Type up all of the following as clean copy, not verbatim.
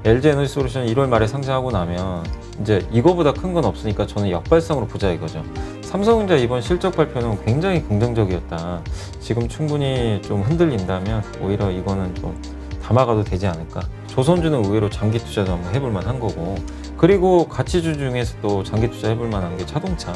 LG 에너지 솔루션이 1월 말에 상장하고 나면 이제 이거보다 큰 건 없으니까 저는 역발상으로 보자 이거죠. 삼성전자 이번 실적 발표는 굉장히 긍정적이었다. 지금 충분히 좀 흔들린다면 오히려 이거는 좀 담아가도 되지 않을까. 조선주는 의외로 장기 투자도 한번 해볼 만한 거고, 그리고 가치주 중에서도 장기 투자 해볼 만한 게 자동차.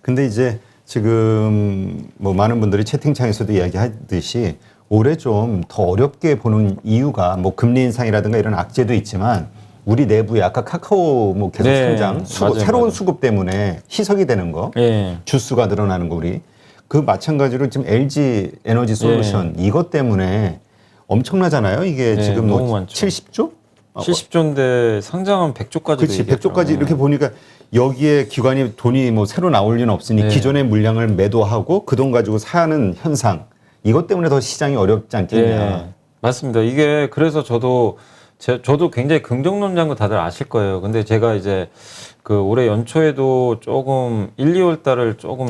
근데 이제 지금 뭐 많은 분들이 채팅창에서도 이야기하듯이 올해 좀 더 어렵게 보는 이유가 뭐 금리 인상이라든가 이런 악재도 있지만 우리 내부에 아까 카카오 뭐 계속 네, 성장, 맞아요, 새로운 맞아요. 수급 때문에 희석이 되는 거, 예. 주수가 늘어나는 거 우리 그 마찬가지로 지금 LG 에너지 솔루션 이것 때문에 엄청나잖아요. 이게 네, 지금 너무 뭐 많죠. 70조? 70조인데 상장하면 100조까지도 그렇지. 100조까지 이렇게 보니까 여기에 기관이 돈이 뭐 새로 나올 리는 없으니 네. 기존의 물량을 매도하고 그 돈 가지고 사는 현상. 이것 때문에 더 시장이 어렵지 않겠냐. 예, 맞습니다. 이게 그래서 저도 굉장히 긍정론자인 거 다들 아실 거예요. 근데 제가 이제 그 올해 연초에도 조금 1, 2월 달을 조금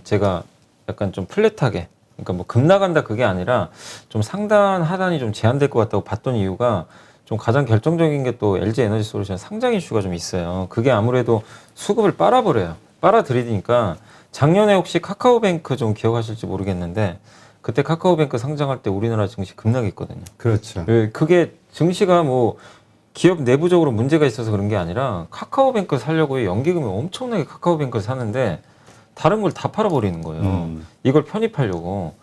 제가 약간 좀 플랫하게, 그러니까 뭐 급나간다 그게 아니라 좀 상단 하단이 좀 제한될 것 같다고 봤던 이유가 좀 가장 결정적인 게 또 LG 에너지 솔루션 상장 이슈가 좀 있어요. 그게 아무래도 수급을 빨아버려요. 빨아들이니까 작년에 혹시 카카오뱅크 좀 기억하실지 모르겠는데 그때 카카오뱅크 상장할 때 우리나라 증시 급락했거든요. 그렇죠. 그게 증시가 뭐 기업 내부적으로 문제가 있어서 그런 게 아니라 카카오뱅크 사려고 연기금이 엄청나게 카카오뱅크를 사는데 다른 걸 다 팔아버리는 거예요. 이걸 편입하려고.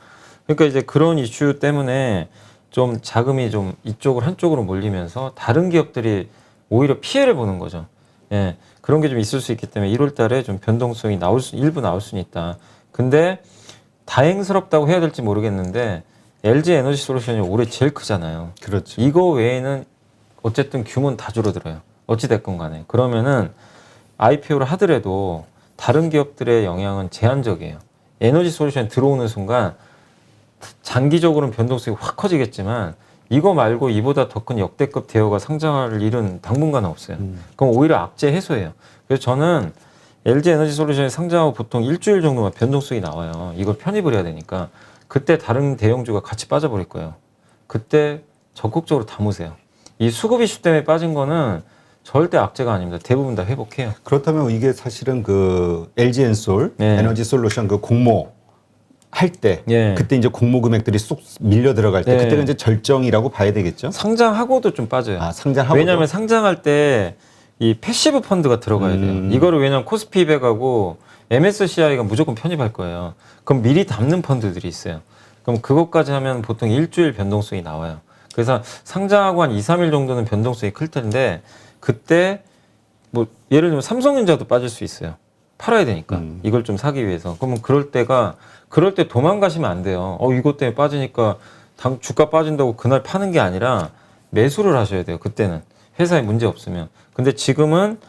그러니까 이제 그런 이슈 때문에 좀 자금이 좀 이쪽으로 한쪽으로 몰리면서 다른 기업들이 오히려 피해를 보는 거죠. 예, 그런 게 좀 있을 수 있기 때문에 1월 달에 좀 변동성이 일부 나올 수는 있다. 근데 다행스럽다고 해야 될지 모르겠는데 LG 에너지 솔루션이 올해 제일 크잖아요. 그렇죠. 이거 외에는 어쨌든 규모는 다 줄어들어요. 어찌됐건 간에. 그러면은 IPO를 하더라도 다른 기업들의 영향은 제한적이에요. 에너지 솔루션에 들어오는 순간 장기적으로는 변동성이 확 커지겠지만 이거 말고 이보다 더 큰 역대급 대여가 상장할 일은 당분간은 없어요. 그럼 오히려 악재 해소예요. 그래서 저는 LG 에너지 솔루션이 상장하고 보통 일주일 정도만 변동성이 나와요. 이걸 편입을 해야 되니까. 그때 다른 대형주가 같이 빠져버릴 거예요. 그때 적극적으로 담으세요. 이 수급 이슈 때문에 빠진 거는 절대 악재가 아닙니다. 대부분 다 회복해요. 그렇다면 이게 사실은 그 LG 엔솔 네. 에너지 솔루션 그 공모 할 때 예. 그때 이제 공모 금액들이 쏙 밀려 들어갈 때 네. 그때가 이제 절정이라고 봐야 되겠죠? 상장하고도 좀 빠져요. 아, 상장하고 왜냐하면 상장할 때 이 패시브 펀드가 들어가야 돼요. 이거를 왜냐하면 코스피 200하고 MSCI가 무조건 편입할 거예요. 그럼 미리 담는 펀드들이 있어요. 그럼 그것까지 하면 보통 일주일 변동성이 나와요. 그래서 상장하고 한 2, 3일 정도는 변동성이 클 텐데 그때 뭐 예를 들면 삼성전자도 빠질 수 있어요. 팔아야 되니까 이걸 좀 사기 위해서. 그러면 그럴 때 도망가시면 안 돼요. 이것 때문에 빠지니까 주가 빠진다고 그날 파는 게 아니라 매수를 하셔야 돼요. 그때는 회사에 문제 없으면. 근데 지금은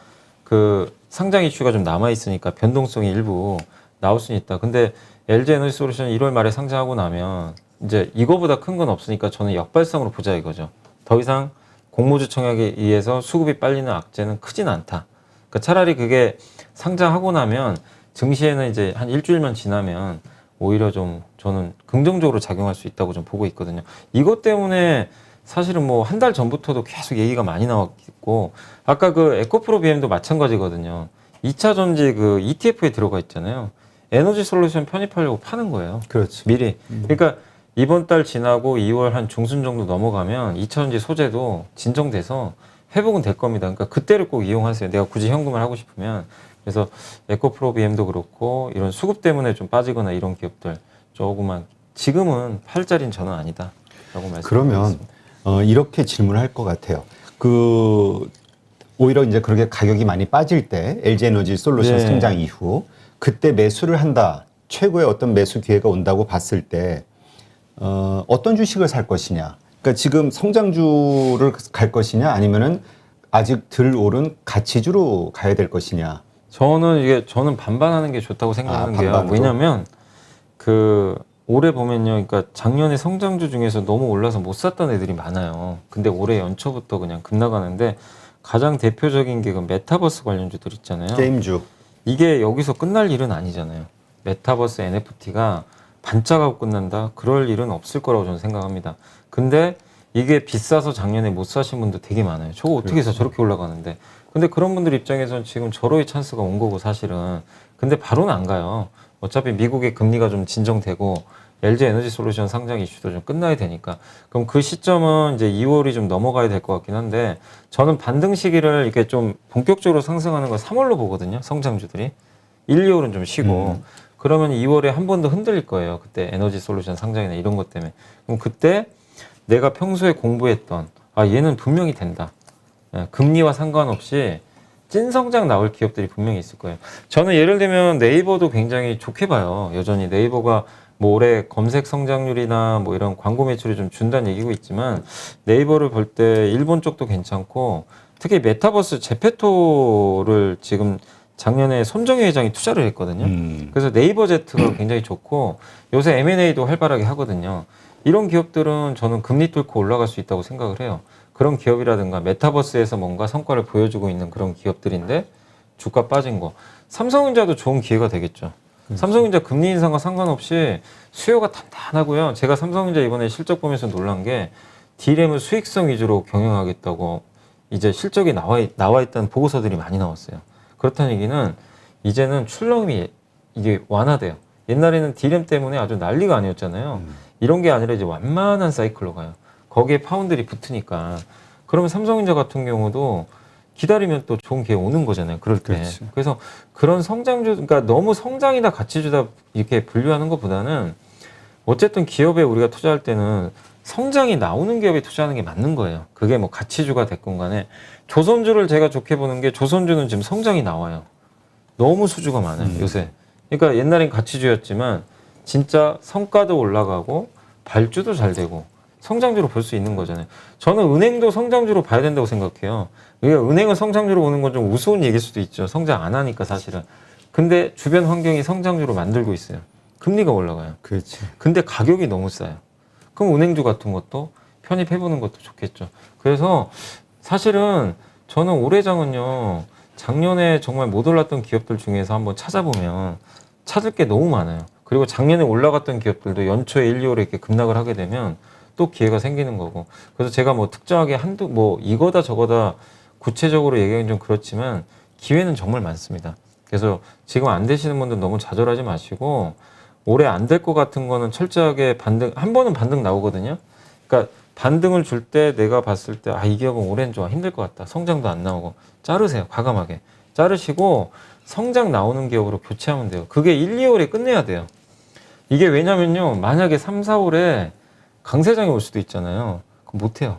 그 상장 이슈가 좀 남아 있으니까 변동성이 일부 나올 수는 있다. 근데 LG 에너지 솔루션이 1월 말에 상장하고 나면 이제 이거보다 큰 건 없으니까 저는 역발상으로 보자 이거죠. 더 이상 공모주 청약에 의해서 수급이 빨리는 악재는 크진 않다. 그러니까 차라리 그게 상장하고 나면 증시에는 이제 한 일주일만 지나면 오히려 좀 저는 긍정적으로 작용할 수 있다고 좀 보고 있거든요. 이것 때문에 사실은 뭐 한 달 전부터도 계속 얘기가 많이 나왔고 아까 그 에코프로 BM도 마찬가지거든요. 2차 전지 그 ETF에 들어가 있잖아요. 에너지 솔루션 편입하려고 파는 거예요. 그렇죠. 미리. 그러니까 이번 달 지나고 2월 한 중순 정도 넘어가면 2차 전지 소재도 진정돼서 회복은 될 겁니다. 그러니까 그때를 꼭 이용하세요. 내가 굳이 현금을 하고 싶으면. 그래서 에코프로 BM도 그렇고 이런 수급 때문에 좀 빠지거나 이런 기업들 조금만 지금은 팔 자리는 저는 아니다. 라고 말씀드리겠습니다. 그러면 이렇게 질문할 것 같아요. 오히려 이제 그렇게 가격이 많이 빠질 때 LG 에너지 솔루션 네. 상장 이후 그때 매수를 한다. 최고의 어떤 매수 기회가 온다고 봤을 때 어떤 주식을 살 것이냐. 그러니까 지금 성장주를 갈 것이냐 아니면은 아직 덜 오른 가치주로 가야 될 것이냐. 저는 반반하는 게 좋다고 생각하는 게요. 반반으로? 왜냐면 올해 보면요. 그러니까 작년에 성장주 중에서 너무 올라서 못 샀던 애들이 많아요. 근데 올해 연초부터 그냥 급나가는데 가장 대표적인 게 그 메타버스 관련주들 있잖아요. 게임주. 이게 여기서 끝날 일은 아니잖아요. 메타버스 NFT가 반짝하고 끝난다? 그럴 일은 없을 거라고 저는 생각합니다. 근데 이게 비싸서 작년에 못 사신 분도 되게 많아요. 저거 어떻게 해서 저렇게 올라가는데. 근데 그런 분들 입장에서는 지금 절호의 찬스가 온 거고 사실은. 근데 바로는 안 가요. 어차피 미국의 금리가 좀 진정되고 LG 에너지 솔루션 상장 이슈도 좀 끝나야 되니까. 그럼 그 시점은 이제 2월이 좀 넘어가야 될 것 같긴 한데 저는 반등 시기를 이렇게 좀 본격적으로 상승하는 걸 3월로 보거든요. 성장주들이. 1, 2월은 좀 쉬고 그러면 2월에 한 번 더 흔들릴 거예요. 그때 에너지 솔루션 상장이나 이런 것 때문에. 그럼 그때 내가 평소에 공부했던 얘는 분명히 된다. 금리와 상관없이 찐 성장 나올 기업들이 분명히 있을 거예요. 저는 예를 들면 네이버도 굉장히 좋게 봐요. 여전히 네이버가 뭐 올해 검색 성장률이나 뭐 이런 광고 매출이 좀 준다는 얘기고 있지만 네이버를 볼 때 일본 쪽도 괜찮고 특히 메타버스 제페토를 지금 작년에 손정희 회장이 투자를 했거든요. 그래서 네이버 제트가 굉장히 좋고 요새 M&A도 활발하게 하거든요. 이런 기업들은 저는 금리 뚫고 올라갈 수 있다고 생각을 해요. 그런 기업이라든가 메타버스에서 뭔가 성과를 보여주고 있는 그런 기업들인데 주가 빠진 거. 삼성전자도 좋은 기회가 되겠죠. 삼성전자 금리 인상과 상관없이 수요가 단단하고요. 제가 삼성전자 이번에 실적 보면서 놀란 게 D램을 수익성 위주로 경영하겠다고 이제 실적이 나와 있다는 보고서들이 많이 나왔어요. 그렇다는 얘기는 이제는 출렁이 이게 완화돼요. 옛날에는 D램 때문에 아주 난리가 아니었잖아요. 이런 게 아니라 이제 완만한 사이클로 가요. 거기에 파운드리 붙으니까. 그러면 삼성전자 같은 경우도 기다리면 또 좋은 기회 오는 거잖아요. 그럴 때. 그렇죠. 그래서 그런 성장주, 그러니까 너무 성장이나 가치주다 이렇게 분류하는 것보다는 어쨌든 기업에 우리가 투자할 때는 성장이 나오는 기업에 투자하는 게 맞는 거예요. 그게 뭐 가치주가 됐건 간에. 조선주를 제가 좋게 보는 게 조선주는 지금 성장이 나와요. 너무 수주가 많아요. 요새. 그러니까 옛날엔 가치주였지만 진짜 성과도 올라가고 발주도 잘 되고 성장주로 볼 수 있는 거잖아요. 저는 은행도 성장주로 봐야 된다고 생각해요. 그러니까 은행은 성장주로 보는 건 좀 우스운 얘기일 수도 있죠. 성장 안 하니까 사실은. 근데 주변 환경이 성장주로 만들고 있어요. 금리가 올라가요. 그렇지. 근데 가격이 너무 싸요. 그럼 은행주 같은 것도 편입해보는 것도 좋겠죠. 그래서 사실은 저는 올해장은요. 작년에 정말 못 올랐던 기업들 중에서 한번 찾아보면 찾을 게 너무 많아요. 그리고 작년에 올라갔던 기업들도 연초에 1, 2월에 이렇게 급락을 하게 되면 또 기회가 생기는 거고. 그래서 제가 뭐 특정하게 뭐 이거다 저거다 구체적으로 얘기하기는 좀 그렇지만 기회는 정말 많습니다. 그래서 지금 안 되시는 분들 너무 좌절하지 마시고 올해 안 될 것 같은 거는 철저하게 한 번은 반등 나오거든요. 그러니까 반등을 줄 때 내가 봤을 때 이 기업은 올해는 좀 힘들 것 같다. 성장도 안 나오고 자르세요. 과감하게. 자르시고 성장 나오는 기업으로 교체하면 돼요. 그게 1, 2월에 끝내야 돼요. 이게 왜냐면요. 만약에 3, 4월에 강세장이 올 수도 있잖아요. 그럼 못해요.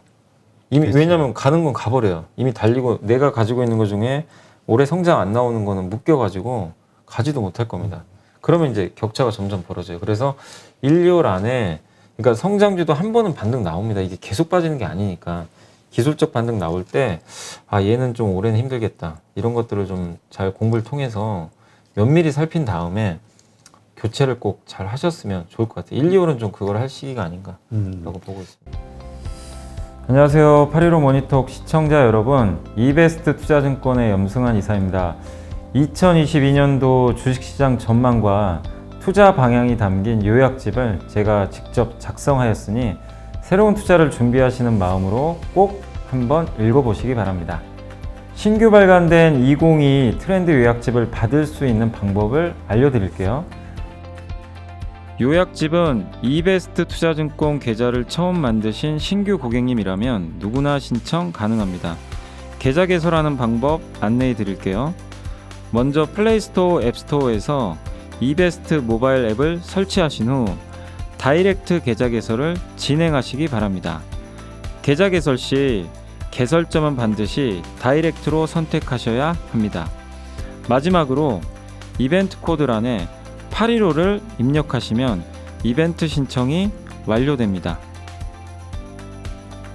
이미 그렇죠. 왜냐면 가는 건 가버려요. 이미 달리고 내가 가지고 있는 것 중에 올해 성장 안 나오는 거는 묶여가지고 가지도 못할 겁니다. 그러면 이제 격차가 점점 벌어져요. 그래서 1, 2월 안에 그러니까 성장주도 한 번은 반등 나옵니다. 이게 계속 빠지는 게 아니니까 기술적 반등 나올 때 얘는 좀 올해는 힘들겠다. 이런 것들을 좀 잘 공부를 통해서 면밀히 살핀 다음에 교체를 꼭 잘 하셨으면 좋을 것 같아요. 1, 2월은 좀 그걸 할 시기가 아닌가라고 보고 있습니다. 안녕하세요. 815 모니톡 시청자 여러분. 이베스트 투자증권의 염승환 이사입니다. 2022년도 주식시장 전망과 투자 방향이 담긴 요약집을 제가 직접 작성하였으니 새로운 투자를 준비하시는 마음으로 꼭 한번 읽어보시기 바랍니다. 신규 발간된 2022 트렌드 요약집을 받을 수 있는 방법을 알려드릴게요. 요약집은 이베스트 투자증권 계좌를 처음 만드신 신규 고객님이라면 누구나 신청 가능합니다. 계좌 개설하는 방법 안내해 드릴게요. 먼저 플레이스토어 앱스토어에서 이베스트 모바일 앱을 설치하신 후 다이렉트 계좌 개설을 진행하시기 바랍니다. 계좌 개설 시 개설점은 반드시 다이렉트로 선택하셔야 합니다. 마지막으로 이벤트 코드란에 815를 입력하시면 이벤트 신청이 완료됩니다.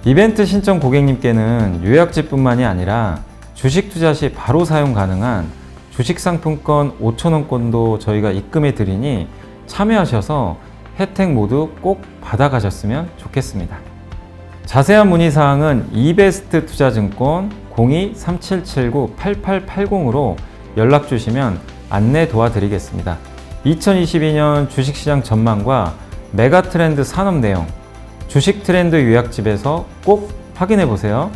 이벤트 신청 고객님께는 요약집뿐만이 아니라 주식 투자 시 바로 사용 가능한 주식 상품권 5,000원권도 저희가 입금해 드리니 참여하셔서 혜택 모두 꼭 받아가셨으면 좋겠습니다. 자세한 문의사항은 이베스트 투자증권 02-3779-8880으로 연락 주시면 안내 도와드리겠습니다. 2022년 주식시장 전망과 메가트렌드 산업 내용, 주식 트렌드 요약집에서 꼭 확인해 보세요.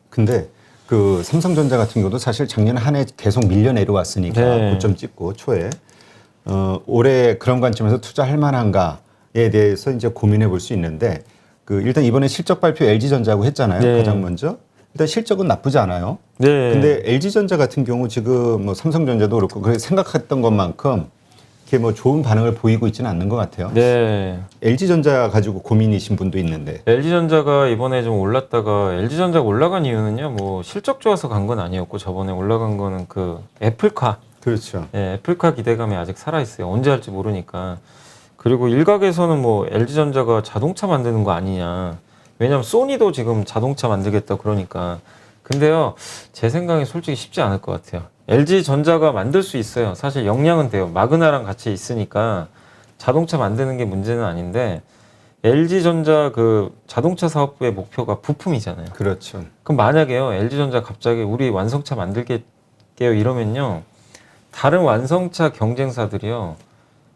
근데 그 삼성전자 같은 경우도 사실 작년 한 해 계속 밀려 내려왔으니까 네. 고점 찍고 초에 올해 그런 관점에서 투자할 만한가에 대해서 이제 고민해 볼 수 있는데 그 일단 이번에 실적 발표 LG전자하고 했잖아요. 네. 가장 먼저 일단 실적은 나쁘지 않아요. 네. 근데 LG전자 같은 경우 지금 뭐 삼성전자도 그렇고 그렇게 생각했던 것만큼 이렇게 뭐 좋은 반응을 보이고 있지는 않는 것 같아요. 네. LG전자 가지고 고민이신 분도 있는데. LG전자가 이번에 좀 올랐다가 LG전자가 올라간 이유는요, 뭐 실적 좋아서 간 건 아니었고 저번에 올라간 거는 그 애플카, 그렇죠. 예, 애플카 기대감이 아직 살아 있어요. 언제 할지 모르니까. 그리고 일각에서는 뭐 LG전자가 자동차 만드는 거 아니냐. 왜냐면 소니도 지금 자동차 만들겠다 그러니까. 근데요, 제 생각에 솔직히 쉽지 않을 것 같아요. LG전자가 만들 수 있어요. 사실 역량은 돼요. 마그나랑 같이 있으니까 자동차 만드는 게 문제는 아닌데 LG전자 그 자동차 사업부의 목표가 부품이잖아요. 그렇죠. 그럼 만약에요, LG전자 갑자기 우리 완성차 만들게요 이러면요, 다른 완성차 경쟁사들이요,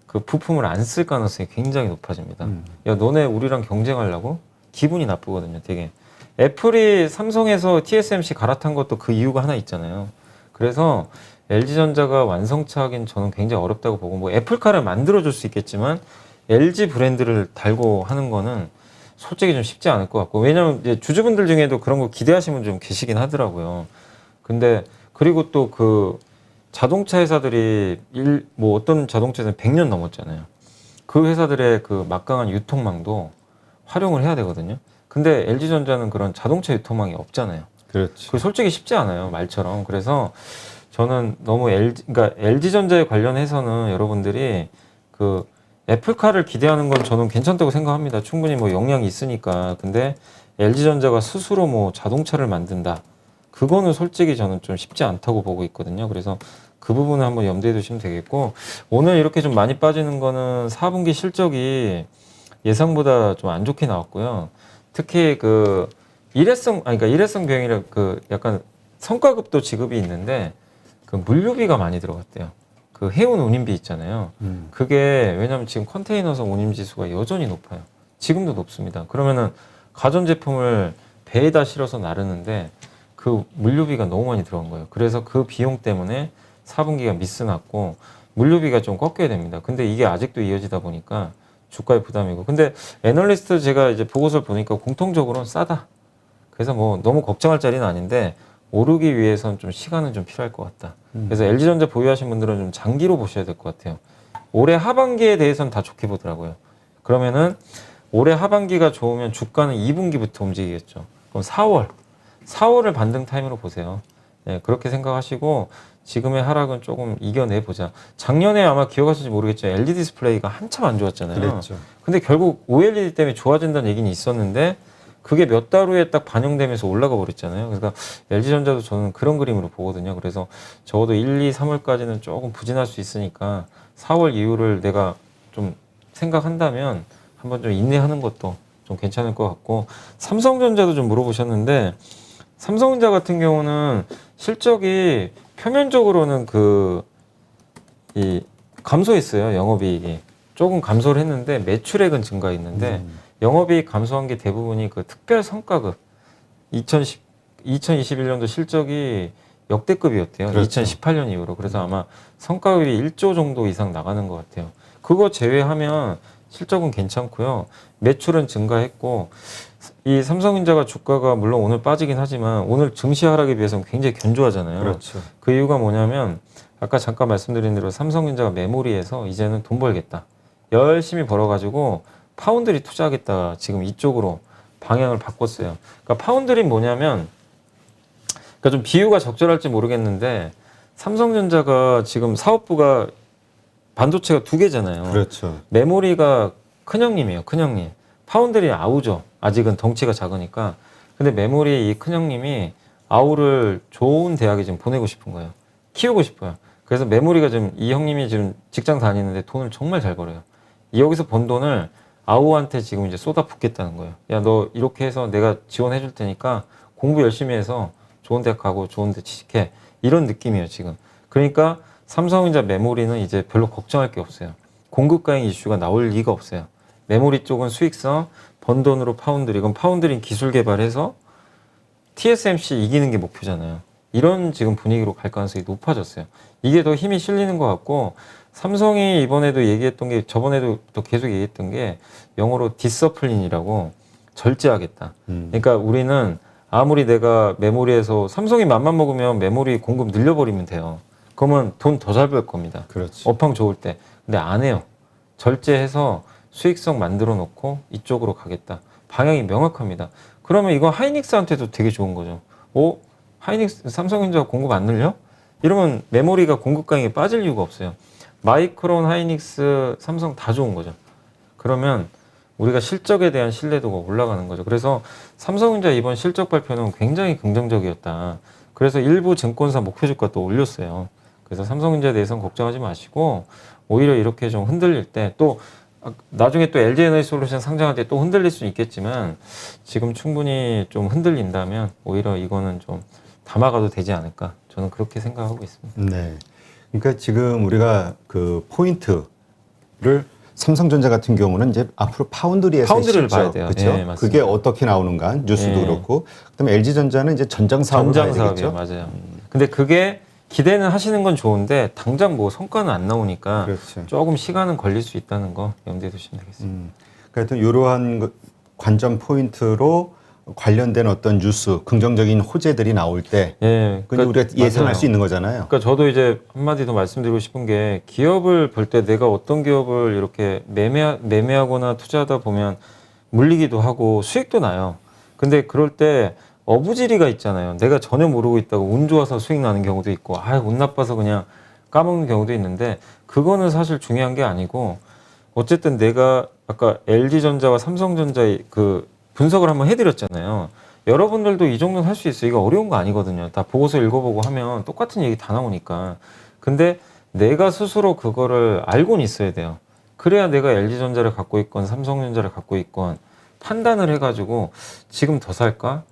그 부품을 안 쓸 가능성이 굉장히 높아집니다. 야, 너네 우리랑 경쟁하려고? 기분이 나쁘거든요, 되게. 애플이 삼성에서 TSMC 갈아탄 것도 그 이유가 하나 있잖아요. 그래서 LG전자가 완성차 하긴 저는 굉장히 어렵다고 보고, 뭐 애플카를 만들어줄 수 있겠지만 LG 브랜드를 달고 하는 거는 솔직히 좀 쉽지 않을 것 같고, 왜냐면 이제 주주분들 중에도 그런 거 기대하시는 분 좀 계시긴 하더라고요. 근데 그리고 또 그 자동차 회사들이 뭐 어떤 자동차 회사는 100년 넘었잖아요. 그 회사들의 그 막강한 유통망도 활용을 해야 되거든요. 근데 LG전자는 그런 자동차 유통망이 없잖아요. 그렇죠. 그 솔직히 쉽지 않아요, 말처럼. 그래서 저는 너무 그러니까 LG전자에 관련해서는 여러분들이 그 애플카를 기대하는 건 저는 괜찮다고 생각합니다. 충분히 뭐 역량이 있으니까. 근데 LG전자가 스스로 뭐 자동차를 만든다, 그거는 솔직히 저는 좀 쉽지 않다고 보고 있거든요. 그래서 그 부분을 한번 염두에 두시면 되겠고, 오늘 이렇게 좀 많이 빠지는 거는 4분기 실적이 예상보다 좀 안 좋게 나왔고요. 특히 그 그러니까 일회성 비용이라 그 약간 성과급도 지급이 있는데 그 물류비가 많이 들어갔대요. 그 해운 운임비 있잖아요. 그게 왜냐면 지금 컨테이너선 운임 지수가 여전히 높아요. 지금도 높습니다. 그러면은 가전제품을 배에다 실어서 나르는데 그 물류비가 너무 많이 들어간 거예요. 그래서 그 비용 때문에 4분기가 미스 났고 물류비가 좀 꺾여야 됩니다. 근데 이게 아직도 이어지다 보니까 주가의 부담이고, 근데 애널리스트 제가 이제 보고서를 보니까 공통적으로는 싸다. 그래서 뭐 너무 걱정할 자리는 아닌데 오르기 위해서는 좀 시간은 좀 필요할 것 같다. 그래서 LG전자 보유하신 분들은 좀 장기로 보셔야 될 것 같아요. 올해 하반기에 대해서는 다 좋게 보더라고요. 그러면은 올해 하반기가 좋으면 주가는 2분기부터 움직이겠죠. 그럼 4월을 반등 타임으로 보세요. 네, 그렇게 생각하시고 지금의 하락은 조금 이겨내 보자. 작년에 아마 기억하실지 모르겠지만 LG 디스플레이가 한참 안 좋았잖아요. 그랬죠. 근데 결국 OLED 때문에 좋아진다는 얘기는 있었는데 그게 몇 달 후에 딱 반영되면서 올라가 버렸잖아요. 그러니까 LG전자도 저는 그런 그림으로 보거든요. 그래서 적어도 1, 2, 3월까지는 조금 부진할 수 있으니까 4월 이후를 내가 좀 생각한다면 한번 좀 인내하는 것도 좀 괜찮을 것 같고, 삼성전자도 좀 물어보셨는데 삼성전자 같은 경우는 실적이 표면적으로는 감소했어요. 영업이익이 조금 감소를 했는데 매출액은 증가했는데 영업이익 감소한 게 대부분이 그 특별 성과급 2021년도 실적이 역대급이었대요. 그렇죠. 2018년 이후로. 그래서 아마 성과급이 1조 정도 이상 나가는 것 같아요. 그거 제외하면 실적은 괜찮고요. 매출은 증가했고, 이 삼성전자가 주가가 물론 오늘 빠지긴 하지만 오늘 증시 하락에 비해서는 굉장히 견조하잖아요. 그렇죠. 그 이유가 뭐냐면 아까 잠깐 말씀드린 대로 삼성전자가 메모리에서 이제는 돈 벌겠다, 열심히 벌어가지고 파운드리 투자하겠다, 지금 이쪽으로 방향을 바꿨어요. 그러니까 파운드리 뭐냐면, 그러니까 좀 비유가 적절할지 모르겠는데 삼성전자가 지금 사업부가 반도체가 두 개잖아요. 그렇죠. 메모리가 큰형님이에요. 큰형님. 파운드리 아우죠. 아직은 덩치가 작으니까. 근데 메모리 이 큰형님이 아우를 좋은 대학에 지금 보내고 싶은 거예요. 키우고 싶어요. 그래서 메모리가 지금 이 형님이 지금 직장 다니는데 돈을 정말 잘 벌어요. 여기서 번 돈을 아우한테 지금 이제 쏟아붓겠다는 거예요. 야, 너 이렇게 해서 내가 지원해 줄 테니까 공부 열심히 해서 좋은 대 가고 좋은 데 취직해. 이런 느낌이에요, 지금. 그러니까 삼성전자 메모리는 이제 별로 걱정할 게 없어요. 공급 가행 이슈가 나올 리가 없어요. 메모리 쪽은 수익성, 번 돈으로 파운드리, 이건 파운드리 기술 개발해서 TSMC 이기는 게 목표잖아요. 이런 지금 분위기로 갈 가능성이 높아졌어요. 이게 더 힘이 실리는 것 같고, 삼성이 이번에도 얘기했던 게, 저번에도 또 계속 얘기했던 게, 영어로 디서플린이라고 절제하겠다. 그러니까 우리는 아무리 내가 메모리에서 삼성이 맘만 먹으면 메모리 공급 늘려버리면 돼요. 그러면 돈 더 잘 벌 겁니다. 그렇지. 업황 좋을 때. 근데 안 해요. 절제해서 수익성 만들어 놓고 이쪽으로 가겠다. 방향이 명확합니다. 그러면 이건 하이닉스한테도 되게 좋은 거죠. 오, 하이닉스, 삼성전자 공급 안 늘려? 이러면 메모리가 공급 강에 빠질 이유가 없어요. 마이크론, 하이닉스, 삼성 다 좋은 거죠. 그러면 우리가 실적에 대한 신뢰도가 올라가는 거죠. 그래서 삼성전자 이번 실적 발표는 굉장히 긍정적이었다. 그래서 일부 증권사 목표 주가 또 올렸어요. 그래서 삼성전자에 대해서는 걱정하지 마시고 오히려 이렇게 좀 흔들릴 때 또 나중에 또 LG에너지솔루션 상장할 때 또 흔들릴 수 있겠지만 지금 충분히 좀 흔들린다면 오히려 이거는 좀 담아가도 되지 않을까 저는 그렇게 생각하고 있습니다. 네. 그러니까 지금 우리가 그 포인트를 삼성전자 같은 경우는 이제 앞으로 파운드리에서 파운드리를 봐야 돼요. 그렇죠? 네, 맞습니다. 그게 어떻게 나오는가 뉴스도 네. 그렇고 그다음에 LG전자는 이제 전장 사업을 봐야 전장 되겠죠. 사업이요, 맞아요. 근데 그게 기대는 하시는 건 좋은데 당장 뭐 성과는 안 나오니까 그렇죠. 조금 시간은 걸릴 수 있다는 거 염두에 두시면 되겠습니다. 그러니까 하여튼 이러한 관점 포인트로 관련된 어떤 뉴스, 긍정적인 호재들이 나올 때 예, 그건 우리가 예상할 맞아요. 수 있는 거잖아요. 그러니까 저도 이제 한마디 더 말씀드리고 싶은 게 기업을 볼 때 내가 어떤 기업을 이렇게 매매하거나 투자하다 보면 물리기도 하고 수익도 나요. 근데 그럴 때 어부지리가 있잖아요. 내가 전혀 모르고 있다고 운 좋아서 수익 나는 경우도 있고, 운 나빠서 그냥 까먹는 경우도 있는데 그거는 사실 중요한 게 아니고 어쨌든 내가 아까 LG전자와 삼성전자의 그 분석을 한번 해드렸잖아요. 여러분들도 이 정도는 할 수 있어요. 이거 어려운 거 아니거든요. 다 보고서 읽어보고 하면 똑같은 얘기 다 나오니까. 근데 내가 스스로 그거를 알고는 있어야 돼요. 그래야 내가 LG전자를 갖고 있건 삼성전자를 갖고 있건 판단을 해가지고 지금 더 살까?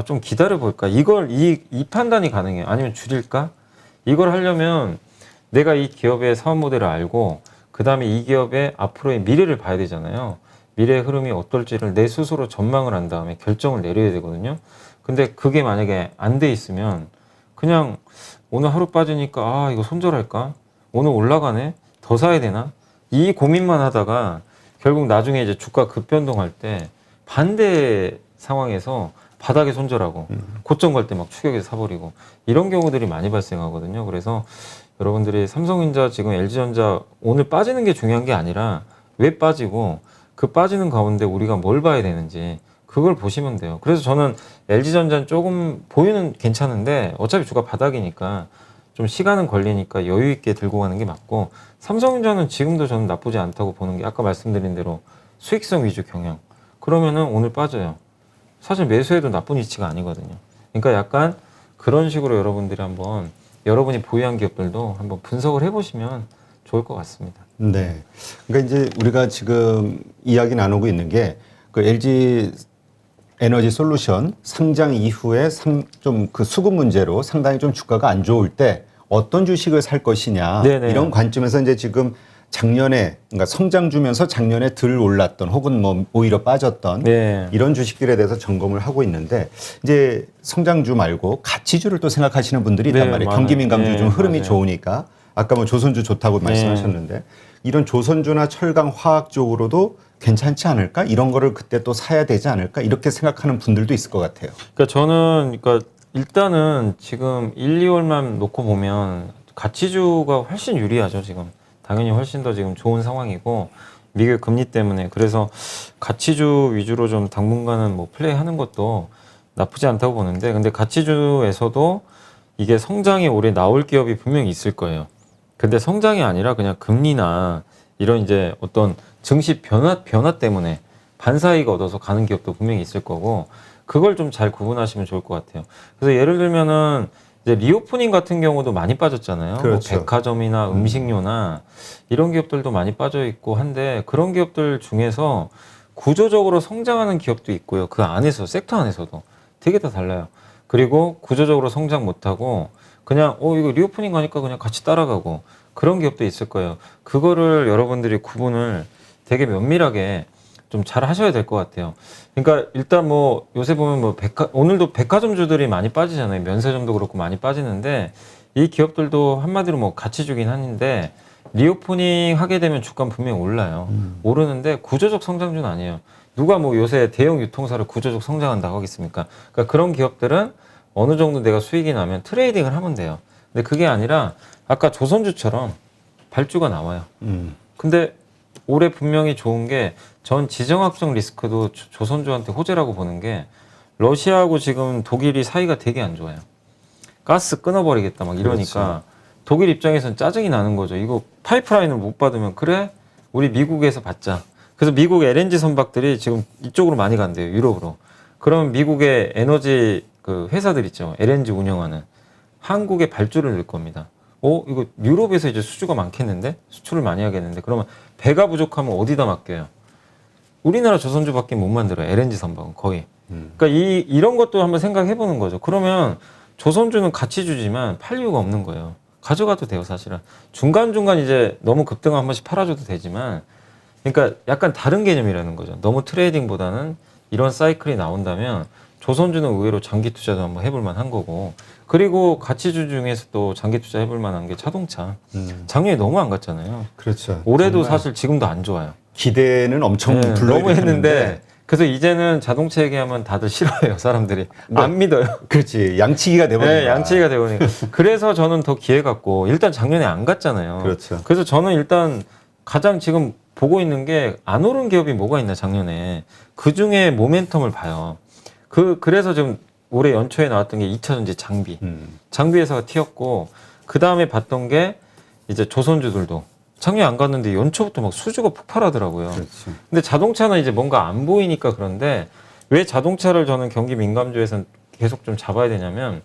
좀 기다려볼까? 이 판단이 가능해요. 아니면 줄일까? 이걸 하려면 내가 이 기업의 사업 모델을 알고 그 다음에 이 기업의 앞으로의 미래를 봐야 되잖아요. 미래의 흐름이 어떨지를 내 스스로 전망을 한 다음에 결정을 내려야 되거든요. 근데 그게 만약에 안 돼 있으면 그냥 오늘 하루 빠지니까 이거 손절할까? 오늘 올라가네? 더 사야 되나? 이 고민만 하다가 결국 나중에 이제 주가 급변동할 때 반대 상황에서 바닥에 손절하고 고점 갈 때 막 추격해서 사버리고 이런 경우들이 많이 발생하거든요. 그래서 여러분들이 삼성전자 지금 LG전자 오늘 빠지는 게 중요한 게 아니라 왜 빠지고 그 빠지는 가운데 우리가 뭘 봐야 되는지 그걸 보시면 돼요. 그래서 저는 LG전자는 조금 보유는 괜찮은데 어차피 주가 바닥이니까 좀 시간은 걸리니까 여유 있게 들고 가는 게 맞고 삼성전자는 지금도 저는 나쁘지 않다고 보는 게 아까 말씀드린 대로 수익성 위주 경영. 그러면은 오늘 빠져요. 사실 매수해도 나쁜 위치가 아니거든요. 그러니까 약간 그런 식으로 여러분들이 한번 여러분이 보유한 기업들도 한번 분석을 해보시면 좋을 것 같습니다. 네. 그러니까 이제 우리가 지금 이야기 나누고 있는 게 그 LG 에너지 솔루션 상장 이후에 좀 그 수급 문제로 상당히 좀 주가가 안 좋을 때 어떤 주식을 살 것이냐 네네. 이런 관점에서 이제 지금 작년에 그러니까 성장 주면서 작년에 덜 올랐던 혹은 뭐 오히려 빠졌던 네. 이런 주식들에 대해서 점검을 하고 있는데 이제 성장주 말고 가치주를 또 생각하시는 분들이 있단 네, 말이에요. 맞아요. 경기민감주 네, 좀 흐름이 맞아요. 좋으니까 아까 뭐 조선주 좋다고 말씀하셨는데 이런 조선주나 철강 화학 쪽으로도 괜찮지 않을까? 이런 거를 그때 또 사야 되지 않을까? 이렇게 생각하는 분들도 있을 것 같아요. 그러니까 저는 일단은 지금 1, 2월만 놓고 보면 가치주가 훨씬 유리하죠, 지금. 당연히 훨씬 더 지금 좋은 상황이고 미국 금리 때문에 그래서 가치주 위주로 좀 당분간은 뭐 플레이하는 것도 나쁘지 않다고 보는데 근데 가치주에서도 이게 성장이 올해 나올 기업이 분명히 있을 거예요. 근데 성장이 아니라 그냥 금리나 이런 이제 어떤 증시 변화 때문에 반사이익 얻어서 가는 기업도 분명히 있을 거고 그걸 좀 잘 구분하시면 좋을 것 같아요. 그래서 예를 들면은 이제 리오프닝 같은 경우도 많이 빠졌잖아요. 그렇죠. 뭐 백화점이나 음식료나 이런 기업들도 많이 빠져 있고 한데 그런 기업들 중에서 구조적으로 성장하는 기업도 있고요. 그 안에서 섹터 안에서도 되게 다 달라요. 그리고 구조적으로 성장 못하고 그냥 이거 리오프닝 가니까 그냥 같이 따라가고 그런 기업도 있을 거예요. 그거를 여러분들이 구분을 되게 면밀하게 좀 잘 하셔야 될 것 같아요. 그러니까 일단 뭐 요새 보면 뭐 오늘도 백화점주들이 많이 빠지잖아요. 면세점도 그렇고 많이 빠지는데 이 기업들도 한마디로 뭐 가치 주긴 하는데 리오프닝 하게 되면 주가는 분명히 올라요. 오르는데 구조적 성장주는 아니에요. 누가 뭐 요새 대형 유통사를 구조적 성장한다고 하겠습니까? 그러니까 그런 기업들은 어느 정도 내가 수익이 나면 트레이딩을 하면 돼요. 근데 그게 아니라 아까 조선주처럼 발주가 나와요. 근데 올해 분명히 좋은 게 전 지정학적 리스크도 조선주한테 호재라고 보는 게 러시아하고 지금 독일이 사이가 되게 안 좋아요. 가스 끊어버리겠다 막 이러니까 그렇죠. 독일 입장에서는 짜증이 나는 거죠. 이거 파이프라인을 못 받으면 그래? 우리 미국에서 받자. 그래서 미국 LNG 선박들이 지금 이쪽으로 많이 간대요. 유럽으로. 그럼 미국의 에너지 그 회사들 있죠. LNG 운영하는 한국에 발주를 넣을 겁니다. 이거 유럽에서 이제 수주가 많겠는데? 수출을 많이 하겠는데? 그러면 배가 부족하면 어디다 맡겨요? 우리나라 조선주밖에 못 만들어요. LNG 선박은 거의. 그러니까 이런 것도 한번 생각해 보는 거죠. 그러면 조선주는 같이 주지만 팔 이유가 없는 거예요. 가져가도 돼요, 사실은. 중간중간 이제 너무 급등한 한 번씩 팔아줘도 되지만, 그러니까 약간 다른 개념이라는 거죠. 너무 트레이딩보다는 이런 사이클이 나온다면 조선주는 의외로 장기 투자도 한번 해볼 만한 거고, 그리고 가치주 중에서 또 장기 투자 해볼 만한 게 자동차. 작년에 너무 안 갔잖아요. 그렇죠. 올해도 정말 사실 지금도 안 좋아요. 기대는 엄청 네, 불러야 너무 했는데 되는데 그래서 이제는 자동차 얘기하면 다들 싫어해요. 사람들이 안 믿어요. 그렇지 양치기가 돼버린 네, 거야. 양치기가 되고니까 그래서 저는 더 기회 갖고 일단 작년에 안 갔잖아요. 그렇죠. 그래서 저는 일단 가장 지금 보고 있는 게 안 오른 기업이 뭐가 있나 작년에 그 중에 모멘텀을 봐요. 그래서 지금 올해 연초에 나왔던 게 2차전지 장비 장비 회사가 튀었고 그 다음에 봤던 게 이제 조선주들도 작년에 안 갔는데 연초부터 막 수주가 폭발하더라고요. 그렇죠. 근데 자동차는 이제 뭔가 안 보이니까 그런데 왜 자동차를 저는 경기 민감주에서는 계속 좀 잡아야 되냐면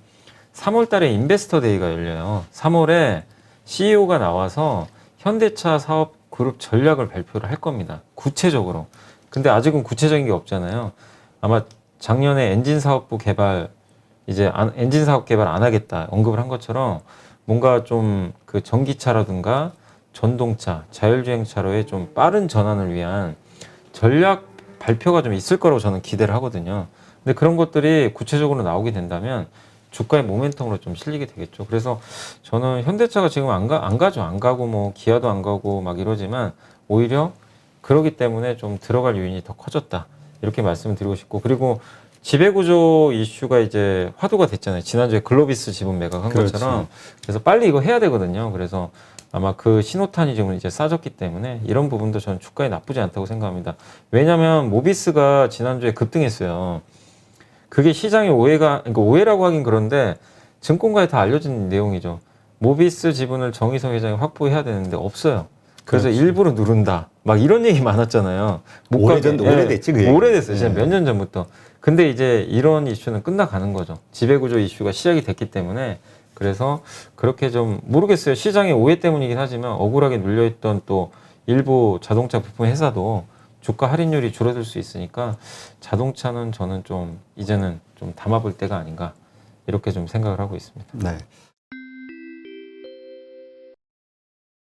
3월 달에 인베스터 데이가 열려요. 3월에 CEO가 나와서 현대차 사업 그룹 전략을 발표를 할 겁니다. 구체적으로. 근데 아직은 구체적인 게 없잖아요. 아마 작년에 엔진 사업부 개발 이제 엔진 사업 개발 안 하겠다 언급을 한 것처럼 뭔가 좀 그 전기차라든가 전동차, 자율주행차로의 좀 빠른 전환을 위한 전략 발표가 좀 있을 거라고 저는 기대를 하거든요. 근데 그런 것들이 구체적으로 나오게 된다면 주가의 모멘텀으로 좀 실리게 되겠죠. 그래서 저는 현대차가 지금 안 가죠. 안 가고 뭐 기아도 안 가고 막 이러지만 오히려 그러기 때문에 좀 들어갈 요인이 더 커졌다. 이렇게 말씀을 드리고 싶고 그리고 지배구조 이슈가 이제 화두가 됐잖아요. 지난주에 글로비스 지분 매각한 그렇죠. 것처럼. 그래서 빨리 이거 해야 되거든요. 그래서 아마 그 신호탄이 지금 이제 싸졌기 때문에 이런 부분도 저는 주가에 나쁘지 않다고 생각합니다. 왜냐하면 모비스가 지난주에 급등했어요. 그게 시장의 그러니까 오해라고 하긴 그런데 증권가에 다 알려진 내용이죠. 모비스 지분을 정의성 회장이 확보해야 되는데 없어요. 그래서 그렇지. 일부러 누른다. 막 이런 얘기 많았잖아요. 못 가게. 오래됐지 그 얘기. 오래됐어요. 진짜 몇 년 전부터. 근데 이제 이런 이슈는 끝나가는 거죠. 지배구조 이슈가 시작이 됐기 때문에 그래서 그렇게 좀 모르겠어요. 시장의 오해 때문이긴 하지만 억울하게 눌려있던 또 일부 자동차 부품 회사도 주가 할인율이 줄어들 수 있으니까 자동차는 저는 좀 이제는 좀 담아볼 때가 아닌가 이렇게 좀 생각을 하고 있습니다. 네.